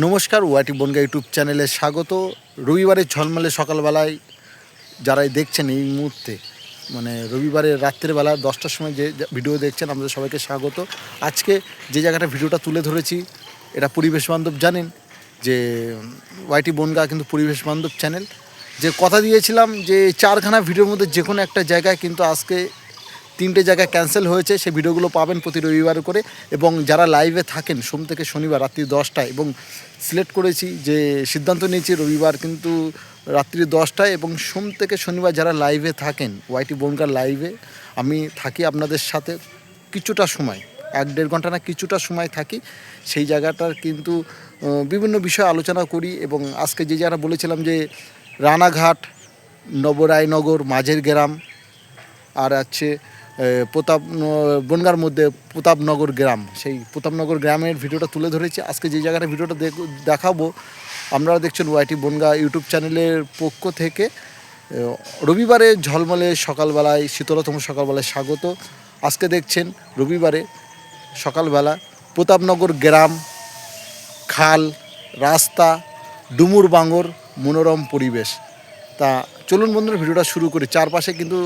নমস্কার, ওয়াইটি বনগা ইউটিউব চ্যানেলে স্বাগত। রবিবারের ঝলমলে সকালবেলায় যারাই দেখছেন এই মুহূর্তে, মানে রবিবারের রাত্রেবেলা 10টার সময় যে ভিডিও দেখছেন, আপনাদের সবাইকে স্বাগত। আজকে যে জায়গাটা ভিডিওটা তুলে ধরেছি, এটা পরিবেশ বান্ধব। জানেন যে ওয়াইটি বনগা কিন্তু পরিবেশ বান্ধব চ্যানেল। যে কথা দিয়েছিলাম যে 4খানা ভিডিওর মধ্যে যে কোনো একটা জায়গায়, কিন্তু আজকে 3টে জায়গায় ক্যান্সেল হয়েছে। সেই ভিডিওগুলো পাবেন প্রতি রবিবার করে। এবং যারা লাইভে থাকেন সোম থেকে শনিবার রাত্রি 10টায়, এবং সিলেক্ট করেছি যে সিদ্ধান্ত নিয়েছি রবিবার কিন্তু রাত্রি 10টায়, এবং সোম থেকে শনিবার যারা লাইভে থাকেন ওয়াইটি বনগার লাইভে আমি থাকি আপনাদের সাথে কিছুটা সময়, 1-1.5 ঘন্টা না, কিছুটা সময় থাকি। সেই জায়গাটার কিন্তু বিভিন্ন বিষয় আলোচনা করি। এবং আজকে যে জায়গাটা বলেছিলাম যে রানাঘাট, নবরায়নগর, মাঝের গ্রাম, আর আছে বনগার মধ্যে প্রতাপনগর গ্রাম, সেই প্রতাপনগর গ্রামের ভিডিওটা তুলে ধরেছি। আজকে যে জায়গাটা ভিডিওটা দেখাবো, আপনারা দেখছেন ওয়াইটি বনগা ইউটিউব চ্যানেলের পক্ষ থেকে রবিবারে ঝলমলে সকালবেলায়, শীতলতম সকালবেলায় স্বাগত। আজকে দেখছেন রবিবারে সকালবেলা প্রতাপনগর গ্রাম, খাল, রাস্তা, ডুমুর বাঙর, মনোরম পরিবেশ। তা চলুন বন্ধুরা, ভিডিওটা শুরু করি। চারপাশে কিন্তু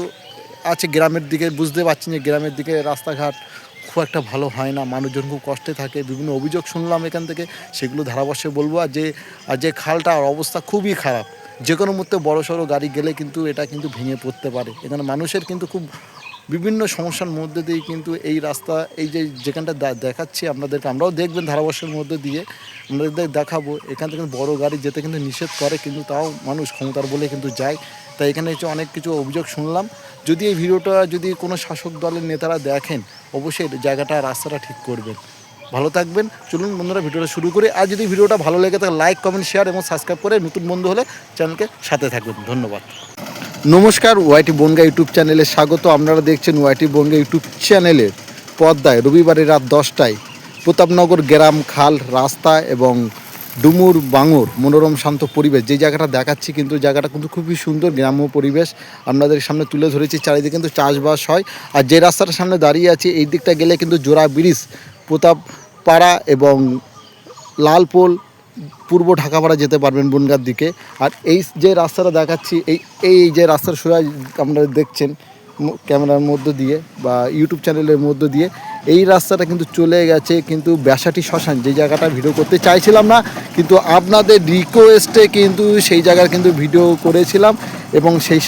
আছে গ্রামের দিকে, বুঝতে পারছেন যে গ্রামের দিকে রাস্তাঘাট খুব একটা ভালো হয় না, মানুষজন খুব কষ্টে থাকে। বিভিন্ন অভিযোগ শুনলাম এখান থেকে, সেগুলো ধারাভাষ্যে বলবো। আর যে খালটার অবস্থা খুবই খারাপ, যে কোনো মুহূর্তে বড় সড়ো গাড়ি গেলে কিন্তু এটা কিন্তু ভেঙে পড়তে পারে। এখানে মানুষের কিন্তু খুব বিভিন্ন সমস্যার মধ্যে দিয়ে কিন্তু এই রাস্তা, এই যে যেখানটা দেখাচ্ছি আপনাদেরকে, আমরাও দেখবেন ধারাভাষ্যের মধ্যে দিয়ে আপনাদের দেখাবো। এখান থেকে বড় গাড়ি যেতে কিন্তু নিষেধ করে, কিন্তু তাও মানুষ ক্ষমতার বলে কিন্তু যায়। তাই এখানে হচ্ছে অনেক কিছু অভিযোগ শুনলাম। যদি এই ভিডিওটা যদি কোনো শাসক দলের নেতারা দেখেন, অবশ্যই জায়গাটা, রাস্তাটা ঠিক করবেন। ভালো থাকবেন। চলুন বন্ধুরা, ভিডিওটা শুরু করি। আর যদি ভিডিওটা ভালো লেগে থাকে, লাইক, কমেন্ট, শেয়ার এবং সাবস্ক্রাইব করে নতুন বন্ধু হলে চ্যানেলকে সাথে থাকবেন। ধন্যবাদ। নমস্কার, ওয়াইটি বনগা ইউটিউব চ্যানেলে স্বাগত। আপনারা দেখছেন ওয়াইটি বনগা ইউটিউব চ্যানেলের পর্দায় রবিবারে রাত 10টায় প্রতাপনগর গ্রাম, খাল, রাস্তা এবং ডুমুর বাঙর, মনোরম শান্ত পরিবেশ। যে জায়গাটা দেখাচ্ছি কিন্তু জায়গাটা কিন্তু খুবই সুন্দর, গ্রাম্য পরিবেশ আপনাদের সামনে তুলে ধরেছি। চারিদিকে কিন্তু চাষবাস হয়। আর যে রাস্তাটার সামনে দাঁড়িয়ে আছি, এই দিকটা গেলে কিন্তু জোড়া ব্রিজ, প্রতাপপাড়া এবং লালপোল, পূর্ব ঢাকাপাড়া যেতে পারবেন বনগাঁর দিকে। আর এই যে রাস্তাটা দেখাচ্ছি, এই যে রাস্তার সোজা আপনারা দেখছেন ক্যামেরার মধ্য দিয়ে বা ইউটিউব চ্যানেলের মধ্য দিয়ে, এই রাস্তাটা কিন্তু চলে গেছে কিন্তু ব্যাসাটি শ্মশান, যে জায়গাটা ভিডিও করতে চাইছিলাম না, কিন্তু আপনাদের রিকোয়েস্টে কিন্তু সেই জায়গার কিন্তু ভিডিও করেছিলাম। এবং সেই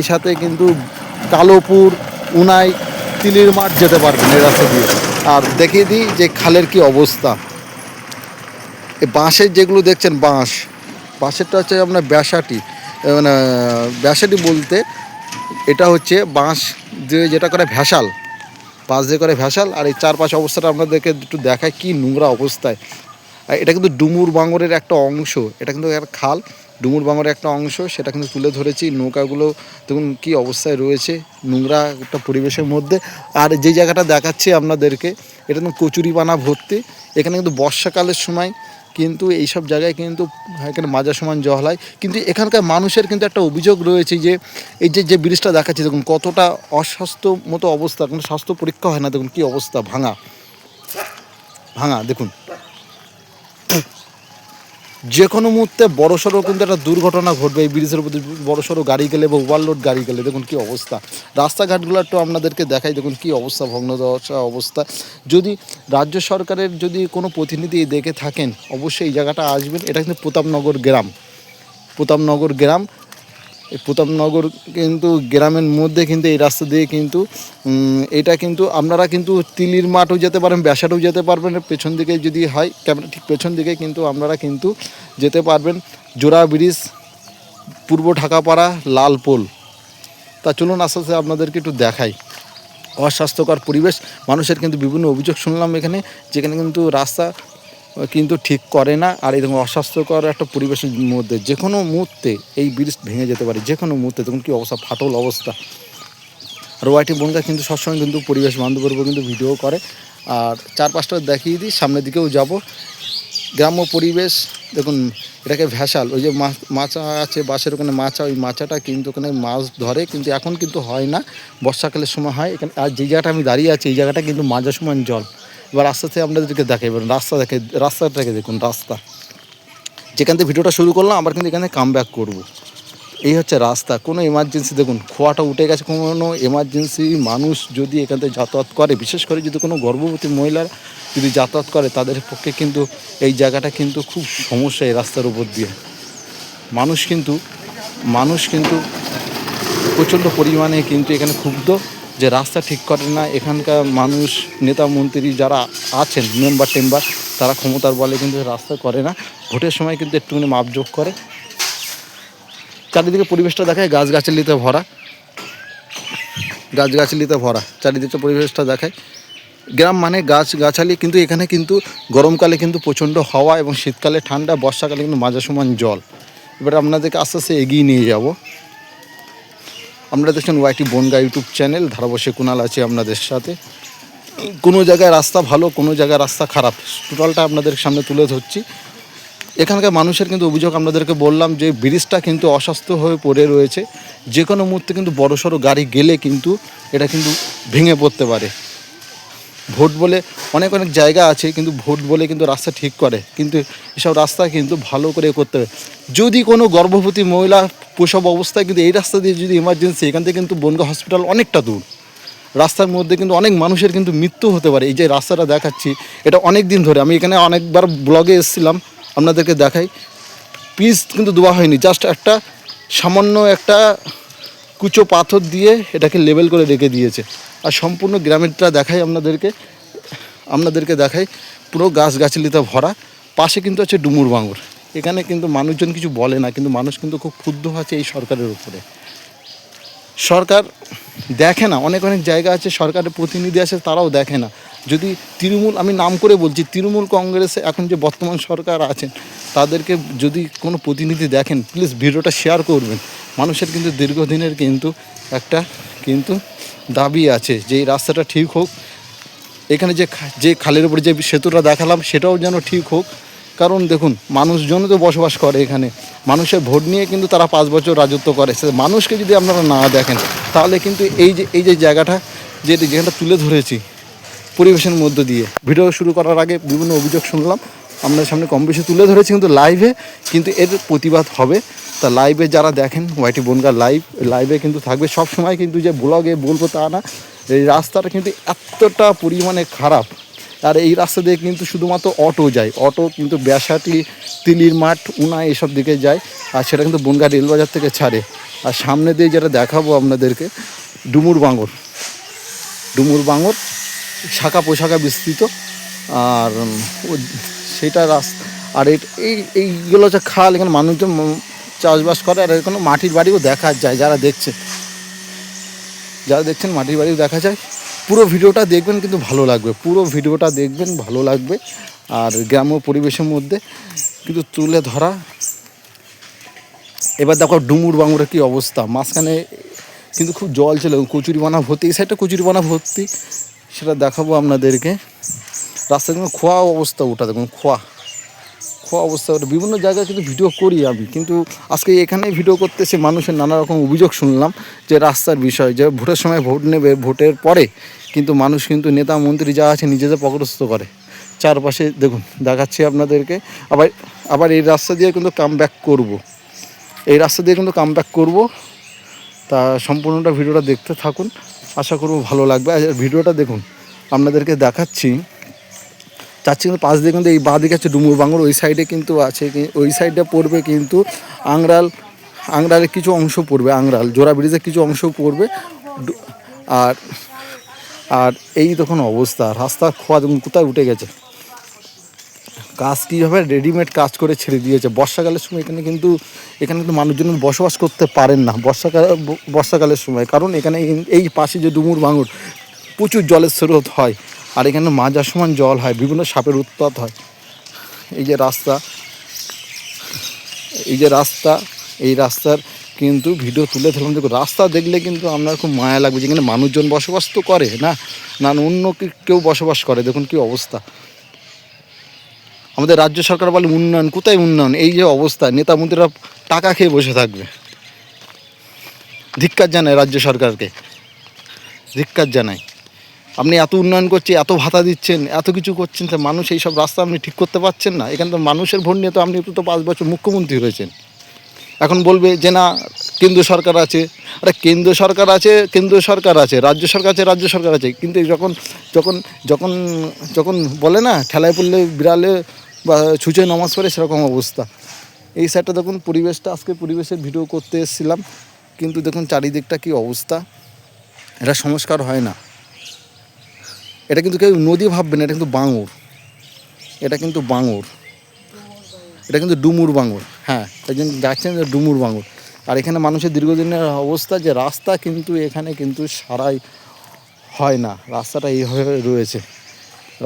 সাথে কিন্তু কালোপুর, উনাই, তিলির মাঠ যেতে পারবেন এই রাস্তা দিয়ে। আর দেখিয়ে দিই যে খালের কি অবস্থা। এই বাঁশের যেগুলো দেখছেন, বাঁশেরটা হচ্ছে আপনার ব্যাসাটি, মানে ব্যাসাটি বলতে এটা হচ্ছে বাঁশ দিয়ে যেটা করে ভ্যাসাল, বাঁশ দিয়ে করে ভ্যাসাল। আর এই চারপাশে অবস্থাটা আপনাদেরকে একটু দেখায় কি নোংরা অবস্থায়। এটা কিন্তু ডুমুর বাঙরের একটা অংশ, এটা কিন্তু একটা খাল, ডুমুর বাঙরের একটা অংশ, সেটা কিন্তু তুলে ধরেছি। নৌকাগুলো দেখুন কী অবস্থায় রয়েছে, নোংরা একটা পরিবেশের মধ্যে। আর যে জায়গাটা দেখাচ্ছি আপনাদেরকে, এটা কিন্তু কচুরিপানা ভর্তি। এখানে কিন্তু বর্ষাকালের সময় কিন্তু এইসব জায়গায় কিন্তু এখানে মাজা সমান জল হয়। কিন্তু এখানকার মানুষের কিন্তু একটা অভিযোগ রয়েছে যে এই যে ব্রিজটা দেখাচ্ছি, দেখুন কতটা অস্বাস্থ্য মতো অবস্থা, কোনো স্বাস্থ্য পরীক্ষা হয় না। দেখুন কী অবস্থা, ভাঙা দেখুন। যে কোনো মুহূর্তে বড়সড় কিন্তু একটা দুর্ঘটনা ঘটবে এই ব্রিজের উপর বড়সড় গাড়ি গেলে বা ওভারলোড গাড়ি গেলে। দেখুন কী অবস্থা, রাস্তাঘাটগুলো একটু আপনাদেরকে দেখাই, দেখুন কী অবস্থা, ভগ্নদশা অবস্থা। যদি রাজ্য সরকারের যদি কোনো প্রতিনিধি দেখে থাকেন, অবশ্যই এই জায়গাটা আসবেন। এটা কিন্তু প্রতাপনগর গ্রাম। এই প্রতাপনগর কিন্তু গ্রামের মধ্যে কিন্তু এই রাস্তা দিয়ে কিন্তু এটা কিন্তু আপনারা কিন্তু তিলির মাঠও যেতে পারেন, ব্যাসাটাও যেতে পারবেন। পেছন দিকে যদি হয়, ক্যামেরা ঠিক পেছন দিকে কিন্তু আপনারা কিন্তু যেতে পারবেন। জোড়া ব্রিজ, পূর্ব ঢাকাপাড়া, লালপোল। তা চলুন আস্তে আস্তে আপনাদেরকে একটু দেখাই। অস্বাস্থ্যকর পরিবেশ, মানুষের কিন্তু বিভিন্ন অভিযোগ শুনলাম এখানে, যেখানে কিন্তু রাস্তা কিন্তু ঠিক করে না। আর এরকম অস্বাস্থ্যকর একটা পরিবেশের মধ্যে যে কোনো মুহূর্তে এই ব্রিজ ভেঙে যেতে পারে, যে কোনো মুহূর্তে। তখন কী অবস্থা, ফাটল অবস্থা। আর ওয়াইটি বনগা কিন্তু সবসময় কিন্তু পরিবেশ বান্ধবের উপর কিন্তু ভিডিও করে। আর চারপাশটা দেখিয়ে দিই, সামনের দিকেও যাব। গ্রাম্য পরিবেশ দেখুন, এটাকে ভ্যাসাল, ওই যে মাচা আছে বাঁশের ওখানে মাচা, ওই মাচাটা কিন্তু ওখানে মাছ ধরে, কিন্তু এখন কিন্তু হয় না, বর্ষাকালের সময় হয় এখানে। আর যে জায়গাটা আমি দাঁড়িয়ে আছি, এই জায়গাটা কিন্তু মাজা সমান জল, এবার আস্তে আস্তে আপনাদেরকে দেখাই, এবার রাস্তাটাকে দেখুন, রাস্তা যেখান থেকে ভিডিওটা শুরু করলাম আবার কিন্তু এখানে কাম ব্যাক করবো। এই হচ্ছে রাস্তা। কোনো এমার্জেন্সি দেখুন খোয়াটা উঠে গেছে, কোনো এমার্জেন্সি মানুষ যদি এখান থেকে যাতায়াত করে, বিশেষ করে যদি কোনো গর্ভবতী মহিলা যদি যাতায়াত করে তাদের পক্ষে কিন্তু এই জায়গাটা কিন্তু খুব সমস্যা। এই রাস্তার উপর দিয়ে মানুষ কিন্তু প্রচণ্ড পরিমাণে কিন্তু এখানে ক্ষুব্ধ যে রাস্তা ঠিক করে না। এখানকার মানুষ, নেতা মন্ত্রী যারা আছেন, মেম্বার টেম্বার, তারা ক্ষমতার বলে কিন্তু রাস্তা করে না। ভোটের সময় কিন্তু একটুখানি মাপজোক করে। চারিদিকে পরিবেশটা দেখায় গাছগাছালিতে ভরা, চারিদিকে পরিবেশটা দেখায়। গ্রাম মানে গাছগাছালি, কিন্তু এখানে কিন্তু গরমকালে কিন্তু প্রচণ্ড হাওয়া এবং শীতকালে ঠান্ডা, বর্ষাকালে কিন্তু মাজা সমান জল। এবার আপনাদেরকে আস্তে আস্তে এগিয়ে নিয়ে যাব। আপনারা দেখছেন ওয়াইটি বনগাঁ ইউটিউব চ্যানেল, ধারাবর্ষে কুণাল আছে আপনাদের সাথে। কোনো জায়গায় রাস্তা ভালো, কোনো জায়গায় রাস্তা খারাপ, টোটালটা আপনাদের সামনে তুলে ধরছি। এখানকার মানুষের কিন্তু অভিযোগ আপনাদেরকে বললাম যে ব্রিজটা কিন্তু অস্বাস্থ্য হয়ে পড়ে রয়েছে। যে কোনো মুহূর্তে কিন্তু বড়সড় গাড়ি গেলে কিন্তু এটা কিন্তু ভেঙে পড়তে পারে। ভোট বলে অনেক জায়গা আছে, কিন্তু ভোট বলে কিন্তু রাস্তা ঠিক করে, কিন্তু এসব রাস্তা কিন্তু ভালো করে করতে হবে। যদি কোনো গর্ভবতী মহিলা প্রসব অবস্থায় কিন্তু এই রাস্তা দিয়ে যদি এমার্জেন্সি, এখান থেকে কিন্তু বনগাঁ হসপিটাল অনেকটা দূর, রাস্তার মধ্যে কিন্তু অনেক মানুষের কিন্তু মৃত্যু হতে পারে। এই যে রাস্তাটা দেখাচ্ছি এটা অনেক দিন ধরে, আমি এখানে অনেকবার ব্লগে এসেছিলাম, আপনাদেরকে দেখাই। পিচ কিন্তু দেওয়া হয়নি, জাস্ট একটা সামান্য একটা কুচো পাথর দিয়ে এটাকে লেবেল করে রেখে দিয়েছে। আর সম্পূর্ণ গ্রামেরটা দেখাই আপনাদেরকে দেখাই, পুরো গাছগাছালিতে ভরা। পাশে কিন্তু আছে ডুমুর বাঙুর। এখানে কিন্তু মানুষজন কিছু বলে না, কিন্তু মানুষ কিন্তু খুব ক্ষুব্ধ আছে এই সরকারের উপরে। সরকার দেখে না, অনেক জায়গা আছে সরকারের প্রতিনিধি আছে, তারাও দেখে না। যদি তৃণমূল, আমি নাম করে বলছি, তৃণমূল কংগ্রেসে এখন যে বর্তমান সরকার আছেন তাদেরকে যদি কোনো প্রতিনিধি দেখেন, প্লিজ ভিডিওটা শেয়ার করবেন। মানুষের কিন্তু দীর্ঘদিনের কিন্তু একটা দাবি আছে যে এই রাস্তাটা ঠিক হোক। এখানে যে খালের উপরে যে সেতুটা দেখালাম সেটাও যেন ঠিক হোক। কারণ দেখুন মানুষজন তো বসবাস করে এখানে, মানুষের ভোট নিয়ে কিন্তু তারা 5 বছর রাজত্ব করে। সে মানুষকে যদি আপনারা না দেখেন তাহলে কিন্তু এই যে জায়গাটা যেখানটা তুলে ধরেছি পরিবেশের মধ্য দিয়ে, ভিডিও শুরু করার আগে বিভিন্ন অভিযোগ শুনলাম, আপনাদের সামনে কম বেশি তুলে ধরেছি, কিন্তু লাইভে কিন্তু এর প্রতিবাদ হবে। তা লাইভে যারা দেখেন ওয়াইটি বনগাঁ লাইভে কিন্তু থাকবে সব সময়, কিন্তু যে ব্লগে বলবো তা না। এই রাস্তাটা কিন্তু এতটা পরিমাণে খারাপ, আর এই রাস্তা দিয়ে কিন্তু শুধুমাত্র অটো যায়, অটো কিন্তু ব্যাসাটি, তিলির মাঠ, উনা এইসব দিকে যায়, আর সেটা কিন্তু বনগাঁ রেলবাজার থেকে ছাড়ে। আর সামনে দিয়ে যেটা দেখাবো আপনাদেরকে ডুমুর বাঙর শাখা পোশাখা বিস্তৃত, আর সেটা রাস্তা। আর এইগুলো হচ্ছে খাল, এখানে মানুষজন চাষবাস করে, আর এখানে মাটির বাড়িও দেখা যায়। যারা দেখছেন মাটির বাড়িও দেখা যায়। পুরো ভিডিওটা দেখবেন, কিন্তু ভালো লাগবে, আর গ্রাম্য পরিবেশের মধ্যে কিন্তু তুলে ধরা। এবার দেখো ডুমুর বাঙুরের কী অবস্থা, মাঝখানে কিন্তু খুব জল ছিল, কচুরিপানা ভর্তি, এই সাইডটা কচুরিপানা ভর্তি, সেটা দেখাবো আপনাদেরকে। রাস্তায় কিন্তু খোয়া অবস্থা, ওটা দেখুন খোয়া অবস্থা, ওটা বিভিন্ন জায়গায় কিন্তু ভিডিও করি আমি, কিন্তু আজকে এখানে ভিডিও করতেছে। মানুষের নানা রকম অভিযোগ শুনলাম যে রাস্তার বিষয়, যে ভোটের সময় ভোট নেবে, ভোটের পরে কিন্তু মানুষ কিন্তু নেতা মন্ত্রী যা আছে নিজেদের পকরস্থ করে। চারপাশে দেখুন দেখাচ্ছি আপনাদেরকে। আবার এই রাস্তা দিয়ে কিন্তু কাম ব্যাক করবো, তা সম্পূর্ণটা ভিডিওটা দেখতে থাকুন, আশা করব ভালো লাগবে। আর ভিডিওটা দেখুন, আপনাদেরকে দেখাচ্ছি কিন্তু পাশ দিয়ে কিন্তু এই বাঁ দিকে আছে ডুমুর বাঙুর, ওই সাইডে কিন্তু আছে, ওই সাইডে পড়বে কিন্তু আংরালের কিছু অংশ পড়বে, জোড়া ব্রিজের কিছু অংশ পড়বে। আর এই তখন অবস্থা, রাস্তা খোয়া দেখুন কোথায় উঠে গেছে, কাজ কীভাবে রেডিমেড কাজ করে ছেড়ে দিয়েছে। বর্ষাকালের সময় এখানে কিন্তু মানুষজন বসবাস করতে পারেন না বর্ষাকালের সময়, কারণ এখানে এই পাশে যে ডুমুর বাঙুর প্রচুর জলের স্রোত হয়, আর এখানে মাজা সমান জল হয়, বিভিন্ন সাপের উৎপাত হয়। এই রাস্তার কিন্তু ভিডিও তুলে ধরলাম। দেখুন রাস্তা দেখলে কিন্তু আপনার খুব মায়া লাগবে, যেখানে মানুষজন বসবাস তো করে না অন্য কেউ বসবাস করে। দেখুন কি অবস্থা, আমাদের রাজ্য সরকার বলে উন্নয়ন, কোথায় উন্নয়ন? এই যে অবস্থা, নেতা মন্ত্রীরা টাকা খেয়ে বসে থাকবে। ধিক্কার জানায় রাজ্য সরকারকে, ধিক্কার জানায়। আপনি এত উন্নয়ন করছেন, এত ভাতা দিচ্ছেন, এত কিছু করছেন, তা মানুষ এই সব রাস্তা আপনি ঠিক করতে পারছেন না। এখানে তো মানুষের ভোট নিয়ে তো আপনি তো 5 বছর মুখ্যমন্ত্রী হয়েছেন। এখন বলবে যে না, কেন্দ্র সরকার আছে। আরে কেন্দ্র সরকার আছে, কেন্দ্র সরকার আছে, রাজ্য সরকার আছে, রাজ্য সরকার আছে, কিন্তু যখন যখন যখন যখন বলে না ঠেলায় পড়লে বিড়ালে বা ছুঁচে নমাজ পড়ে, সেরকম অবস্থা। এই সাইডটা দেখুন পরিবেশটা, আজকে পরিবেশের ভিডিও করতে এসেছিলাম, কিন্তু দেখুন চারিদিকটা কী অবস্থা। এটা সংস্কার হয় না। এটা কিন্তু কেউ নদী ভাববেন, এটা কিন্তু বাঙুর, এটা কিন্তু বাঙুর, এটা কিন্তু ডুমুর বাঙুর। হ্যাঁ, এই জন্য যাচ্ছেন যে ডুমুর বাঙুর। আর এখানে মানুষের দীর্ঘদিনের অবস্থা যে রাস্তা কিন্তু এখানে কিন্তু সারাই হয় না। রাস্তাটা এইভাবে রয়েছে,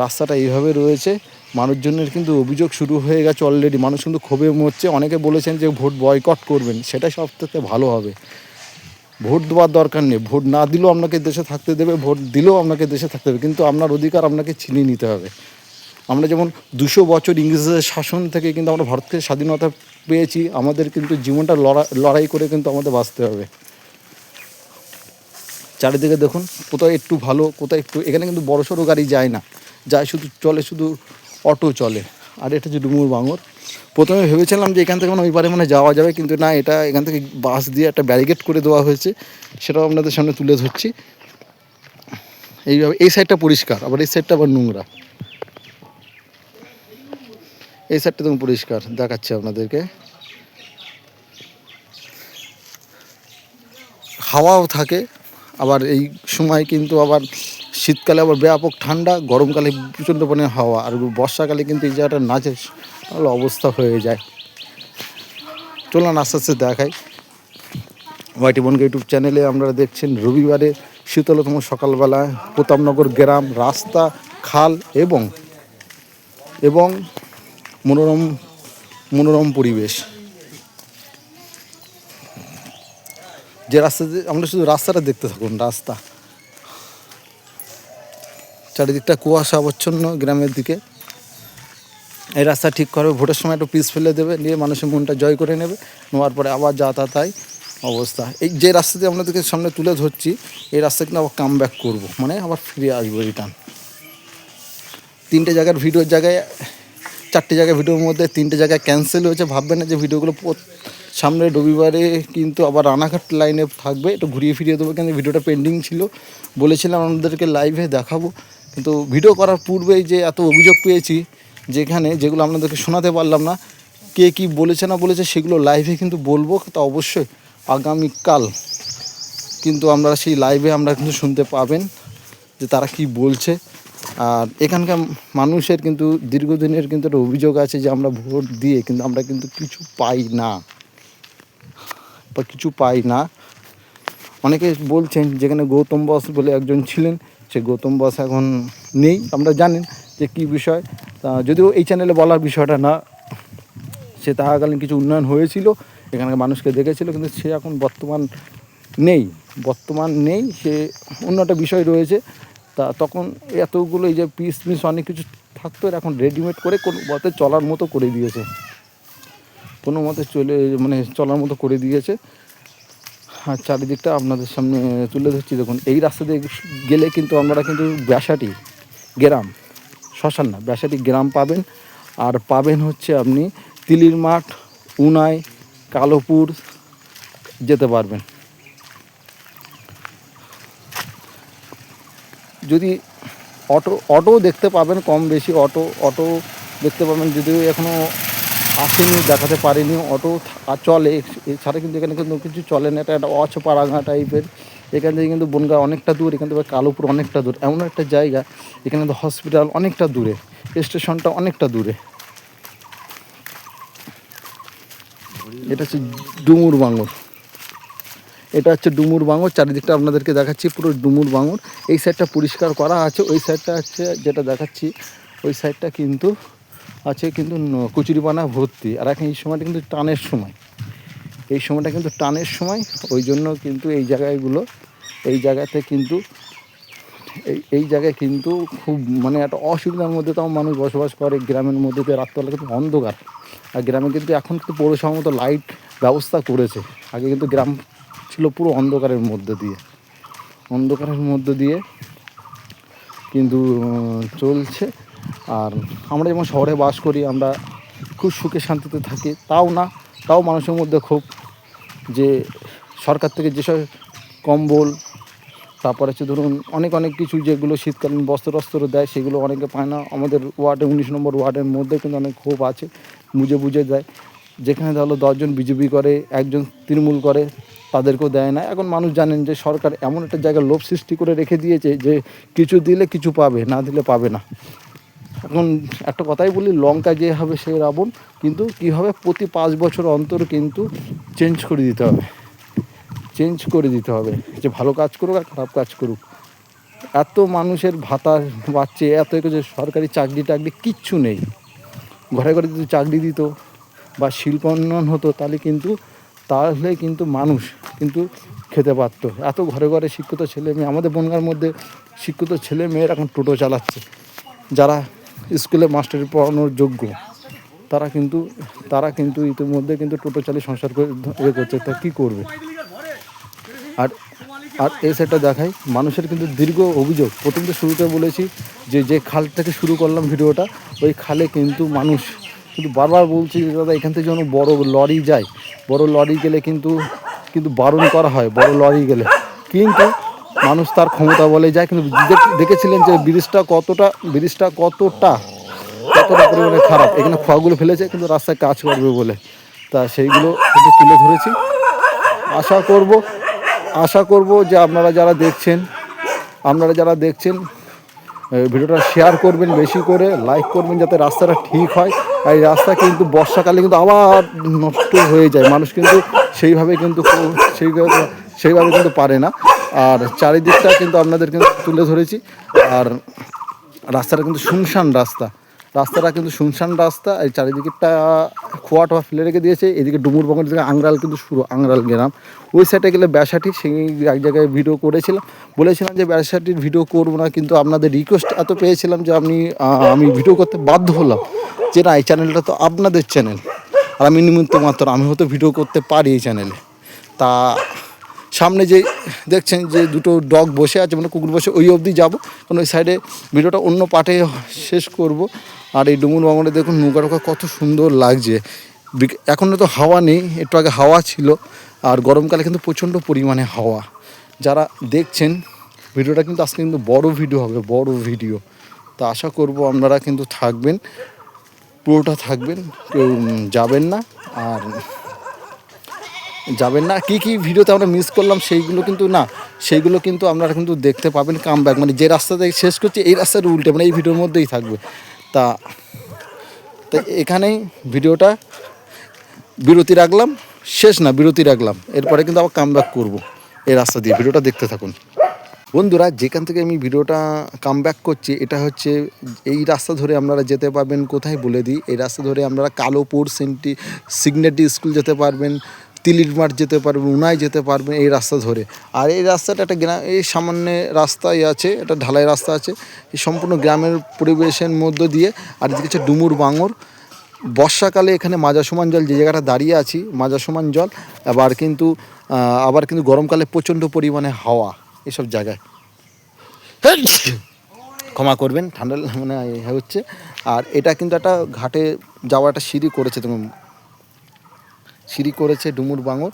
রাস্তাটা এইভাবে রয়েছে। মানুষজনের কিন্তু অভিযোগ শুরু হয়ে গেছে অলরেডি। মানুষ কিন্তু ক্ষোভে মরছে। অনেকে বলেছেন যে ভোট বয়কট করবেন, সেটা সব থেকে ভালো হবে। ভোট দেওয়ার দরকার নেই, ভোট না দিলেও আপনাকে দেশে থাকতে দেবে, ভোট দিলেও আপনাকে দেশে থাকতে হবে, কিন্তু আপনার অধিকার আপনাকে ছিনিয়ে নিতে হবে। আমরা যেমন 200 বছর ইংরেজদের শাসন থেকে কিন্তু আমরা ভারতকে স্বাধীনতা পেয়েছি, আমাদের কিন্তু জীবনটা লড়াই করে কিন্তু আমাদের বাঁচতে হবে। চারিদিকে দেখুন, কোথাও একটু ভালো, কোথাও একটু, এখানে কিন্তু বড়সড় গাড়ি যায় না, যায় শুধু চলে শুধু অটো চলে। আর এটা হচ্ছে ডুমুর বাঙর। প্রথমে ভেবেছিলাম যে এখান থেকে ওই পারে মানে যাওয়া যাবে, কিন্তু না, এটা এখান থেকে বাস দিয়ে একটা ব্যারিকেড করে দেওয়া হয়েছে, সেটাও আপনাদের সামনে তুলে ধরছি। এইভাবে এই সাইডটা পরিষ্কার, আবার এই সাইডটা আবার নোংরা। এই সাইডটা তুমি পরিষ্কার দেখাচ্ছে আপনাদেরকে। হাওয়াও থাকে, আবার এই সময় কিন্তু আবার শীতকালে আবার ব্যাপক ঠান্ডা, গরমকালে প্রচণ্ড পরিমাণে হাওয়া, আর বর্ষাকালে কিন্তু এই জায়গাটা নাচের অবস্থা হয়ে যায়। চলুন আস্তে আস্তে দেখাই। ওয়াইটি বনগা ইউটিউব চ্যানেলে আপনারা দেখছেন রবিবারে শীতলতম সকালবেলা প্রতাপনগর গ্রাম, রাস্তা, খাল এবং এবং মনোরম মনোরম পরিবেশ। যে রাস্তাতে আমরা শুধু রাস্তাটা দেখতে থাকুন, রাস্তা চারিদিকটা কুয়াশা আচ্ছন্ন গ্রামের দিকে। এই রাস্তা ঠিক করবে, ভোটের সময় একটু পিস ফেলে দেবে, নিয়ে মানুষের মনটা জয় করে নেবে, নেওয়ার পরে আবার যাতায়াত অবস্থা। এই যে রাস্তাতে আপনাদেরকে সামনে তুলে ধরছি, এই রাস্তা কিন্তু আবার কাম ব্যাক করবো, মানে আবার ফিরে আসবো রিটার্ন। 3টে জায়গার ভিডিওর জায়গায় 4টে জায়গায় ভিডিওর মধ্যে 3টে জায়গায় ক্যান্সেল হয়েছে। ভাববেন না যে ভিডিওগুলো সামনে রবিবারে কিন্তু আবার রানাঘাট লাইনে থাকবে, একটু ঘুরিয়ে ফিরিয়ে দেবো, কিন্তু ভিডিওটা পেন্ডিং ছিল, বলেছিলাম আপনাদেরকে লাইভে দেখাবো। কিন্তু ভিডিও করার পূর্বেই যে এত অভিযোগ পেয়েছি, যেখানে যেগুলো আপনাদেরকে শোনাতে পারলাম না, কে কী বলেছে না বলেছে সেগুলো লাইভে কিন্তু বলবো। তা অবশ্যই আগামীকাল কিন্তু আমরা সেই লাইভে আমরা কিন্তু শুনতে পাবেন যে তারা কি বলছে। আর এখানকার মানুষের কিন্তু দীর্ঘদিনের কিন্তু একটা অভিযোগ আছে যে আমরা ভোট দিয়ে কিন্তু আমরা কিন্তু কিছু পাই না, বা কিছু পাই না। অনেকে বলছেন, যেখানে গৌতম বস বলে একজন ছিলেন, সে গৌতম বস এখন নেই, আমরা জানেন যে কী বিষয়। যদিও এই চ্যানেলে বলার বিষয়টা না, সে থাকাকালীন কিছু উন্নয়ন হয়েছিল, এখানকার মানুষকে দেখেছিল, কিন্তু সে এখন বর্তমান নেই, সে অন্য একটা বিষয় রয়েছে। তা তখন এতগুলো এই যে পিস অনেক কিছু থাকতো, এখন রেডিমেড করে কোনো মতে চলার মতো করে দিয়েছে, কোনো মতে চলার মতো করে দিয়েছে। আর চারিদিকটা আপনাদের সামনে তুলে ধরছি। দেখুন, এই রাস্তা দিয়ে গেলে কিন্তু আমরা কিন্তু ব্যাসাটি গ্রাম, শ্মশান না, ব্যাসাটি গ্রাম পাবেন। আর পাবেন হচ্ছে আপনি তিলির মাঠ, উনাই, কালোপুর যেতে পারবেন। যদি অটো দেখতে পাবেন, কম বেশি অটো দেখতে পাবেন, যদিও এখনও আসেনি, দেখাতে পারিনি। অটো চলে, এছাড়া কিন্তু এখানে কিন্তু কিছু চলে না। এটা একটা অচপাড়াঙ্গা টাইপের। এখান থেকে কিন্তু বনগাঁ অনেকটা দূর, এখান থেকে কালোপুর অনেকটা দূর, এমন একটা জায়গা এখানে তো হসপিটাল অনেকটা দূরে, স্টেশনটা অনেকটা দূরে। এটা হচ্ছে ডুমুর বাঙর, এটা হচ্ছে ডুমুর বাঙর। চারিদিকটা আপনাদেরকে দেখাচ্ছি, পুরো ডুমুর বাঙর। এই সাইডটা পরিষ্কার করা আছে, ওই সাইডটা হচ্ছে যেটা দেখাচ্ছি, ওই সাইডটা কিন্তু আছে কিন্তু কচুরিপানা ভর্তি। আর এখন এই সময়টা কিন্তু টানের সময়, এই সময়টা কিন্তু টানের সময়, ওই জন্য কিন্তু এই জায়গাতে কিন্তু এই জায়গায় কিন্তু খুব মানে একটা অসুবিধার মধ্যে তাও মানুষ বসবাস করে। গ্রামের মধ্যে দিয়ে রাত্রবেলা কিন্তু অন্ধকার, আর গ্রামে কিন্তু এখন কিন্তু পৌরসভা মতো লাইট ব্যবস্থা করেছে। আগে কিন্তু গ্রাম ছিল পুরো অন্ধকারের মধ্যে দিয়ে। কিন্তু চলছে। আর আমরা যেমন শহরে বাস করি, আমরা খুব সুখে শান্তিতে থাকি, তাও মানুষের মধ্যে ক্ষোভ যে সরকার থেকে যেসব কম্বল, তারপরে হচ্ছে ধরুন অনেক কিছু যেগুলো শীতকালীন বস্ত্র দেয়, সেগুলো অনেকে পায় না। আমাদের ওয়ার্ডে 19 নম্বর ওয়ার্ডের মধ্যে কিন্তু অনেক ক্ষোভ আছে, বুঝে দেয়। যেখানে ধরো 10 জন বিজেপি করে, একজন তৃণমূল করে, তাদেরকেও দেয় না। এখন মানুষ জানেন যে সরকার এমন একটা জায়গায় লোভ সৃষ্টি করে রেখে দিয়েছে যে কিছু দিলে কিছু পাবে, না দিলে পাবে না। এখন একটা কথাই বলি, লঙ্কা যে হবে সে রাবণ, কিন্তু কী হবে, প্রতি 5 বছর অন্তর কিন্তু চেঞ্জ করে দিতে হবে যে ভালো কাজ করুক আর খারাপ কাজ করুক। এত মানুষের ভাতা পাচ্ছে, এত কিছু, সরকারি চাকরি কিচ্ছু নেই। ঘরে যদি চাকরি দিত বা শিল্প উন্নয়ন হতো, তাহলে কিন্তু মানুষ কিন্তু খেতে পারত। এত ঘরে শিক্ষিত ছেলে মেয়ে, আমাদের বনগাঁর মধ্যে শিক্ষিত ছেলে মেয়েরা এখন টোটো চালাচ্ছে, যারা স্কুলে মাস্টারি পড়ানোর যোগ্য, তারা কিন্তু ইতিমধ্যে কিন্তু টোটো চালিয়ে সংসার করে করছে। তা কী করবে? আর এই সেটা দেখাই মানুষের কিন্তু দীর্ঘ অভিযোগ। প্রথম তো শুরুতে বলেছি যে খাল থেকে শুরু করলাম ভিডিওটা, ওই খালে কিন্তু মানুষ কিন্তু বারবার বলছি যে দাদা এখান থেকে যেন বড় লরি যায়, বড় লরি গেলে কিন্তু বারণ করা হয় বড় লরি গেলে, কিন্তু মানুষ তার ক্ষমতা বলে যায়। কিন্তু দেখেছিলেন যে ব্রিজটা কতটা পরিমাণে খারাপ, এখানে খোয়াগুলো ফেলেছে কিন্তু রাস্তায় কাজ করবে বলে, তা সেইগুলো কিন্তু তুলে ধরেছি। আশা করব যে আপনারা যারা দেখছেন ভিডিওটা শেয়ার করবেন, বেশি করে লাইক করবেন, যাতে রাস্তাটা ঠিক হয়। আর এই রাস্তা কিন্তু বর্ষাকালে কিন্তু আবার নষ্ট হয়ে যায়, মানুষ কিন্তু সেইভাবে কিন্তু পারে না। আর চারিদিকটা কিন্তু আপনাদের কিন্তু তুলে ধরেছি। আর রাস্তাটা কিন্তু শুনশান রাস্তা, এই চারিদিকেরটা খোয়া টোয়া ফেলে রেখে দিয়েছে। এদিকে ডুমুরবঙ্গের দিকে আংরাল কিন্তু শুরু, আংরাল গ্রাম। ওই সাইডে গেলে ব্যাসাটি, সেই এক জায়গায় ভিডিও বলেছিলাম যে ব্যাসাটির ভিডিও করবো না, কিন্তু আপনাদের রিকোয়েস্ট এত পেয়েছিলাম যে আমি ভিডিও করতে বাধ্য হলাম, যে না এই চ্যানেলটা তো আপনাদের চ্যানেল, আর আমি নিমিত্ত মাত্র, আমি হয়তো ভিডিও করতে পারি এই চ্যানেলে। তা সামনে যে দেখছেন যে দুটো ডগ বসে আছে, মানে কুকুর বসে, ওই অবধি যাবো, কারণ ওই সাইডে ভিডিওটা অন্য পার্টে শেষ করব। আর এই ডুমুর বাংলায় দেখুন নৌকা কত সুন্দর লাগছে। এখন তো হাওয়া নেই, একটু আগে হাওয়া ছিল। আর গরমকালে কিন্তু প্রচণ্ড পরিমাণে হাওয়া। যারা দেখছেন ভিডিওটা কিন্তু আজকে কিন্তু বড় ভিডিও হবে, বড় ভিডিও। তা আশা করব আপনারা কিন্তু থাকবেন, পুরোটা থাকবেন, কেউ যাবেন না। কী ভিডিওতে আমরা মিস করলাম সেইগুলো কিন্তু আপনারা কিন্তু দেখতে পাবেন কামব্যাক, মানে যে রাস্তাতে শেষ করছি এই রাস্তার উল্টে, মানে এই ভিডিওর মধ্যেই থাকবে। তা এখানেই ভিডিওটা বিরতি রাখলাম, এরপরে কিন্তু আবার কামব্যাক করব এই রাস্তা দিয়ে। ভিডিওটা দেখতে থাকুন বন্ধুরা। যেখান থেকে আমি ভিডিওটা কামব্যাক করছি, এটা হচ্ছে এই রাস্তা ধরে আপনারা যেতে পারবেন কোথায় বলে দিই। এই রাস্তা ধরে আপনারা কালোপুর সিগনেটি স্কুল যেতে পারবেন, তিলির মাঠ যেতে পারবেন, উনায় যেতে পারবেন এই রাস্তা ধরে। আর এই রাস্তাটা একটা গ্রাম, এই সামান্য রাস্তায় আছে, এটা ঢালাই রাস্তা আছে, এই সম্পূর্ণ গ্রামের পরিবেশের মধ্য দিয়ে। আর এদিকে হচ্ছে ডুমুর বাঙর। বর্ষাকালে এখানে মাজা সমান জল, যে জায়গাটা দাঁড়িয়ে আছি মাজা সমান জল। আবার কিন্তু গরমকালে প্রচণ্ড পরিমাণে হাওয়া এসব জায়গায়। ক্ষমা করবেন, ঠান্ডা মানে হচ্ছে। আর এটা কিন্তু একটা ঘাটে যাওয়া একটা সিঁড়ি করেছে ডুমুর বাঙর।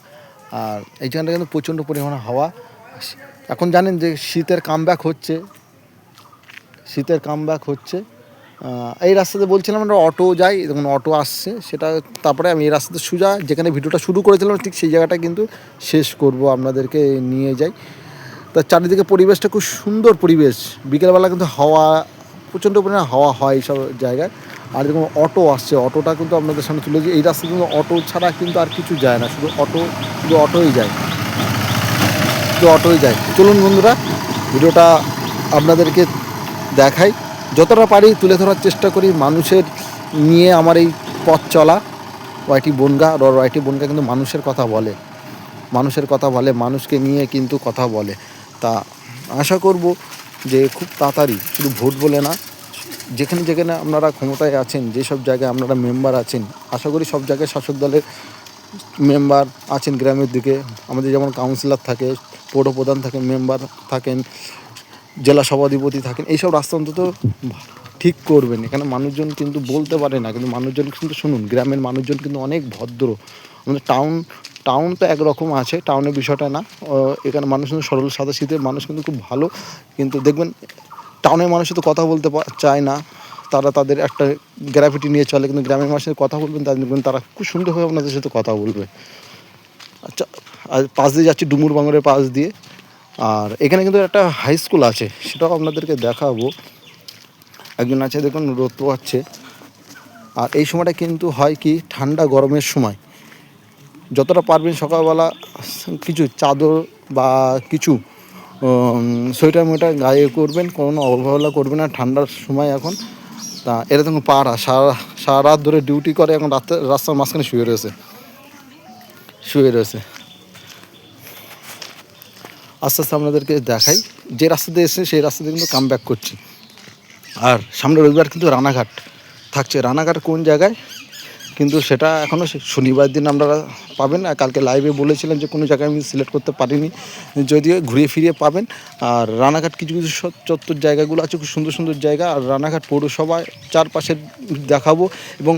আর এই জায়গাটা কিন্তু প্রচণ্ড পরিমাণে হাওয়া। এখন জানেন যে শীতের কামব্যাক হচ্ছে। এই রাস্তাতে বলছিলাম আমরা অটো যাই, যখন অটো আসছে সেটা, তারপরে আমি এই রাস্তাতে সোজা যেখানে ভিডিওটা শুরু করেছিলাম ঠিক সেই জায়গাটা কিন্তু শেষ করব, আপনাদেরকে নিয়ে যাই। তার চারিদিকে পরিবেশটা খুব সুন্দর পরিবেশ। বিকেলবেলা কিন্তু প্রচণ্ড পরিমাণে হাওয়া হয় এইসব জায়গায়। আর যেরকম অটো আসছে, অটোটা কিন্তু আপনাদের সামনে তুলে দিয়ে, এই রাস্তায় কিন্তু অটো ছাড়া কিন্তু আর কিছু যায় না, শুধু অটোই যায়। চলুন বন্ধুরা, ভিডিওটা আপনাদেরকে দেখাই, যতটা পারি তুলে ধরার চেষ্টা করি। মানুষের নিয়ে আমার এই পথ চলা, ওয়াইটি বনগাঁ কিন্তু মানুষের কথা বলে, মানুষকে নিয়ে কিন্তু কথা বলে। তা আশা করব যে খুব তাড়াতাড়ি, শুধু ভোট বলে না, যেখানে আপনারা ক্ষমতায় আছেন, যেসব জায়গায় আপনারা মেম্বার আছেন, আশা করি সব জায়গায় শাসক দলের মেম্বার আছেন। গ্রামের দিকে আমাদের যেমন কাউন্সিলর থাকে, পৌরপ্রধান থাকেন, মেম্বার থাকেন, জেলা সভাধিপতি থাকেন, এইসব রাস্তা অন্তত ঠিক করবেন। এখানে মানুষজন কিন্তু বলতে পারে না, কিন্তু মানুষজন কিন্তু শুনুন, গ্রামের মানুষজন কিন্তু অনেক ভদ্র। আমাদের টাউন তো একরকম আছে, টাউনের বিষয়টা না, এখানে মানুষ কিন্তু সরল সাদা শীতের মানুষ কিন্তু খুব ভালো। কিন্তু দেখবেন টাউনের মানুষ তো কথা বলতে চায় না, তারা তাদের একটা গ্র্যাভিটি নিয়ে চলে, কিন্তু গ্রামের মানুষের সাথে কথা বলবেন তাদের দেখবেন তারা খুব সুন্দরভাবে আপনাদের সাথে কথা বলবে। আচ্ছা, আর পাশ দিয়ে যাচ্ছি ডুমুর বাংরের পাশ দিয়ে, আর এখানে কিন্তু একটা হাই স্কুল আছে, সেটাও আপনাদেরকে দেখাবো। একজন আছে দেখুন রোদ পোয়াচ্ছে। আর এই সময়টা কিন্তু হয় কি ঠান্ডা গরমের সময়, যতটা পারবেন সকালবেলা কিছু চাদর বা কিছু সোয়েটার মোয়েটার গায়ে করবেন, কোনো অবহেলা করবেন না ঠান্ডার সময় এখন। তা এরা তখন পাড়া সারা রাত ধরে ডিউটি করে, এখন রাস্তার মাঝখানে শুয়ে রয়েছে। আস্তে আস্তে আপনাদেরকে দেখাই, যে রাস্তাতে এসে সেই রাস্তাতে কিন্তু কাম ব্যাক করছি। আর সামনে রবিবার কিন্তু রানাঘাট থাকছে। রানাঘাট কোন জায়গায় কিন্তু সেটা এখনও শনিবার দিন আপনারা পাবেন। আর কালকে লাইভে বলেছিলাম যে কোনো জায়গায় আমি সিলেক্ট করতে পারিনি, যদিও ঘুরিয়ে ফিরিয়ে পাবেন। আর রানাঘাট কিছু কিছু চত্বর জায়গাগুলো আছে খুব সুন্দর সুন্দর জায়গা, আর রানাঘাট পৌরসভায় চারপাশে দেখাবো। এবং